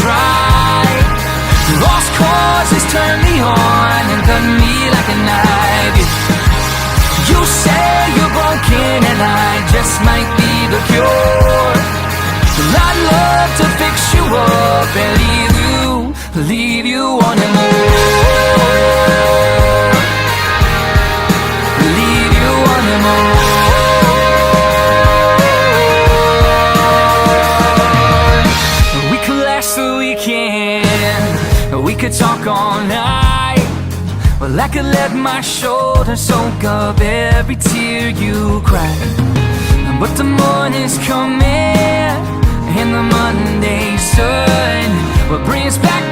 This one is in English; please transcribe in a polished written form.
dry. Lost causes turn me on and cut me like a knife. You say you're broken and I just might be the cure. Well, I'd love to fix you up and leave you wanting more. Leave you wanting more. We could last the weekend, we could talk all night. Well, I could let my shoulders soak up every tear you cry. But the morning's coming and the Monday sun will bring us back